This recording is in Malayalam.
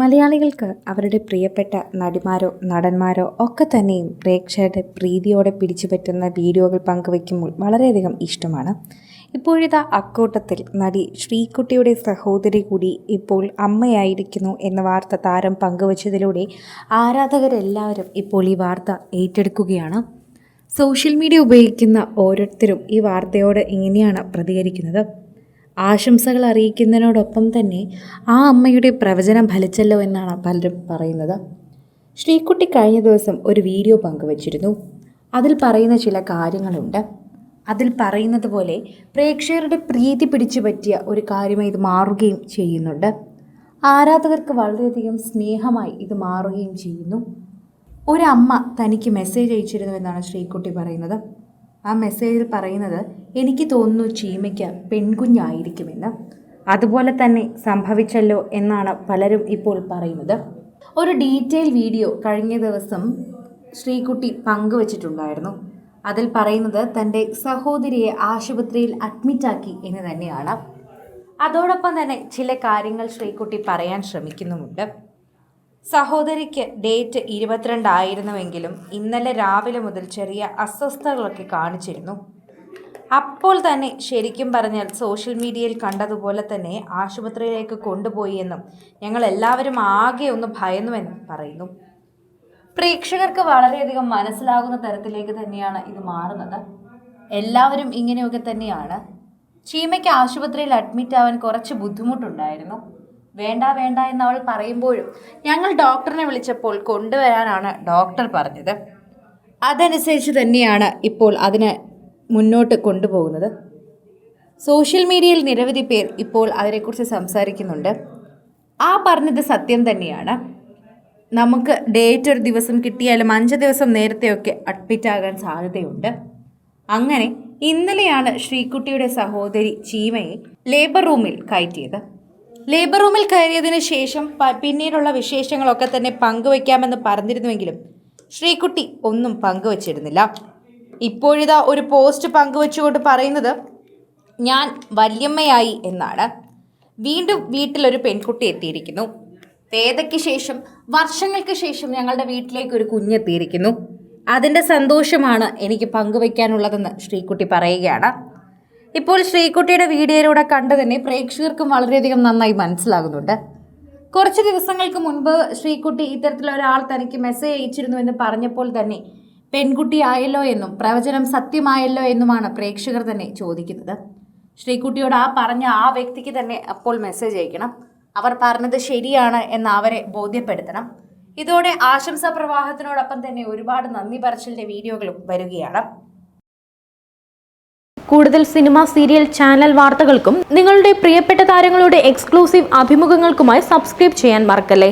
മലയാളികൾക്ക് അവരുടെ പ്രിയപ്പെട്ട നടിമാരോ നടന്മാരോ ഒക്കെ തന്നെയും പ്രേക്ഷകരുടെ പ്രീതിയോടെ പിടിച്ചുപറ്റുന്ന വീഡിയോകൾ പങ്കുവയ്ക്കുമ്പോൾ വളരെയധികം ഇഷ്ടമാണ്. ഇപ്പോഴിതാ അക്കൂട്ടത്തിൽ നടി ശ്രീകുട്ടിയുടെ സഹോദരി കൂടി ഇപ്പോൾ അമ്മയായിരിക്കുന്നു എന്ന വാർത്ത താരം പങ്കുവച്ചതിലൂടെ ആരാധകരെല്ലാവരും ഇപ്പോൾ ഈ വാർത്ത ഏറ്റെടുക്കുകയാണ്. സോഷ്യൽ മീഡിയ ഉപയോഗിക്കുന്ന ഓരോരുത്തരും ഈ വാർത്തയോട് ഇങ്ങനെയാണ് പ്രതികരിക്കുന്നത്. ആശംസകൾ അറിയിക്കുന്നതിനോടൊപ്പം തന്നെ ആ അമ്മയുടെ പ്രവചനം ഫലിച്ചല്ലോ എന്നാണ് പലരും പറയുന്നത്. ശ്രീകുട്ടി കഴിഞ്ഞ ദിവസം ഒരു വീഡിയോ പങ്കുവച്ചിരുന്നു. അതിൽ പറയുന്ന ചില കാര്യങ്ങളുണ്ട്. അതിൽ പറയുന്നത് പോലെ പ്രേക്ഷകരുടെ പ്രീതി പിടിച്ചു പറ്റിയ ഒരു കാര്യമായി ഇത് മാറുകയും ചെയ്യുന്നുണ്ട്. ആരാധകർക്ക് വളരെയധികം സ്നേഹമായി ഇത് മാറുകയും ചെയ്യുന്നു. ഒരമ്മ തനിക്ക് മെസ്സേജ് അയച്ചിരുന്നു എന്നാണ് ശ്രീകുട്ടി പറയുന്നത്. ആ മെസ്സേജിൽ പറയുന്നത്, എനിക്ക് തോന്നുന്നു ചീമയ്ക്ക് പെൺകുഞ്ഞായിരിക്കുമെന്ന്. അതുപോലെ തന്നെ സംഭവിച്ചല്ലോ എന്നാണ് പലരും ഇപ്പോൾ പറയുന്നത്. ഒരു ഡീറ്റെയിൽ വീഡിയോ കഴിഞ്ഞ ദിവസം ശ്രീകുട്ടി പങ്കുവച്ചിട്ടുണ്ടായിരുന്നു. അതിൽ പറയുന്നത് തൻ്റെ സഹോദരിയെ ആശുപത്രിയിൽ അഡ്മിറ്റാക്കി എന്ന് തന്നെയാണ്. അതോടൊപ്പം തന്നെ ചില കാര്യങ്ങൾ ശ്രീകുട്ടി പറയാൻ ശ്രമിക്കുന്നുമുണ്ട്. സഹോദരിക്ക് ഡേറ്റ് 22 ആയിരുന്നുവെങ്കിലും ഇന്നലെ രാവിലെ മുതൽ ചെറിയ അസ്വസ്ഥതകളൊക്കെ കാണിച്ചിരുന്നു. അപ്പോൾ തന്നെ ശരിക്കും പറഞ്ഞാൽ സോഷ്യൽ മീഡിയയിൽ കണ്ടതുപോലെ തന്നെ ആശുപത്രിയിലേക്ക് കൊണ്ടുപോയി എന്നും ഞങ്ങൾ എല്ലാവരും ആകെ ഒന്ന് ഭയന്നുവെന്നും പറയുന്നു. പ്രേക്ഷകർക്ക് വളരെയധികം മനസ്സിലാകുന്ന തരത്തിലേക്ക് തന്നെയാണ് ഇത് മാറുന്നത്. എല്ലാവരും ഇങ്ങനെയൊക്കെ തന്നെയാണ്. ചീമയ്ക്ക് ആശുപത്രിയിൽ അഡ്മിറ്റ് ആവാൻ കുറച്ച് ബുദ്ധിമുട്ടുണ്ടായിരുന്നു. വേണ്ട വേണ്ട എന്നവൾ പറയുമ്പോഴും ഞങ്ങൾ ഡോക്ടറിനെ വിളിച്ചപ്പോൾ കൊണ്ടുവരാനാണ് ഡോക്ടർ പറഞ്ഞത്. അതനുസരിച്ച് തന്നെയാണ് ഇപ്പോൾ അതിനെ മുന്നോട്ട് കൊണ്ടുപോകുന്നത്. സോഷ്യൽ മീഡിയയിൽ നിരവധി പേർ ഇപ്പോൾ അതിനെക്കുറിച്ച് സംസാരിക്കുന്നുണ്ട്. ആ പറഞ്ഞത് സത്യം തന്നെയാണ്. നമുക്ക് ഡേറ്റ് ഒരു ദിവസം കിട്ടിയാലും 5 ദിവസം നേരത്തെയൊക്കെ അഡ്മിറ്റ് ആകാൻ സാധ്യതയുണ്ട്. അങ്ങനെ ഇന്നലെയാണ് ശ്രീകുട്ടിയുടെ സഹോദരി ചീമയെ ലേബർ റൂമിൽ കയറ്റിയത്. ലേബർ റൂമിൽ കയറിയതിന് ശേഷം പിന്നീടുള്ള വിശേഷങ്ങളൊക്കെ തന്നെ പങ്കുവയ്ക്കാമെന്ന് പറഞ്ഞിരുന്നുവെങ്കിലും ശ്രീകുട്ടി ഒന്നും പങ്കുവച്ചിരുന്നില്ല. ഇപ്പോഴിതാ ഒരു പോസ്റ്റ് പങ്കുവച്ചുകൊണ്ട് പറയുന്നത്, ഞാൻ വല്യമ്മയായി എന്നാണ്. വീണ്ടും വീട്ടിലൊരു പെൺകുട്ടി എത്തിയിരിക്കുന്നു. വേദയ്ക്ക് ശേഷം വർഷങ്ങൾക്ക് ശേഷം ഞങ്ങളുടെ വീട്ടിലേക്ക് ഒരു കുഞ്ഞെത്തിയിരിക്കുന്നു. അതിൻ്റെ സന്തോഷമാണ് എനിക്ക് പങ്കുവയ്ക്കാനുള്ളതെന്ന് ശ്രീകുട്ടി പറയുകയാണ്. ഇപ്പോൾ ശ്രീകുട്ടിയുടെ വീഡിയോയിലൂടെ കണ്ടു തന്നെ പ്രേക്ഷകർക്കും വളരെയധികം നന്നായി മനസ്സിലാകുന്നുണ്ട്. കുറച്ച് ദിവസങ്ങൾക്ക് മുൻപ് ശ്രീകുട്ടി ഇത്തരത്തിലൊരാൾ തനിക്ക് മെസ്സേജ് അയച്ചിരുന്നു എന്ന് പറഞ്ഞപ്പോൾ തന്നെ പെൺകുട്ടിയായല്ലോ എന്നും പ്രവചനം സത്യമായല്ലോ എന്നുമാണ് പ്രേക്ഷകർ തന്നെ ചോദിക്കുന്നത്. ശ്രീകുട്ടിയോട് പറഞ്ഞ ആ വ്യക്തിക്ക് തന്നെ അപ്പോൾ മെസ്സേജ് അയക്കണം. അവർ പറഞ്ഞത് ശരിയാണ് എന്ന് അവരെ ബോധ്യപ്പെടുത്തണം. ഇതോടെ ആശംസാ പ്രവാഹത്തിനോടൊപ്പം തന്നെ ഒരുപാട് നന്ദി പറച്ചിലിൻ്റെ വീഡിയോകളും വരികയാണ്. കൂടുതൽ സിനിമ, സീരിയൽ, ചാനൽ വാർത്തകൾക്കും നിങ്ങളുടെ പ്രിയപ്പെട്ട താരങ്ങളുടെ എക്സ്ക്ലൂസീവ് അഭിമുഖങ്ങൾക്കുമായി സബ്സ്ക്രൈബ് ചെയ്യാൻ മറക്കല്ലേ.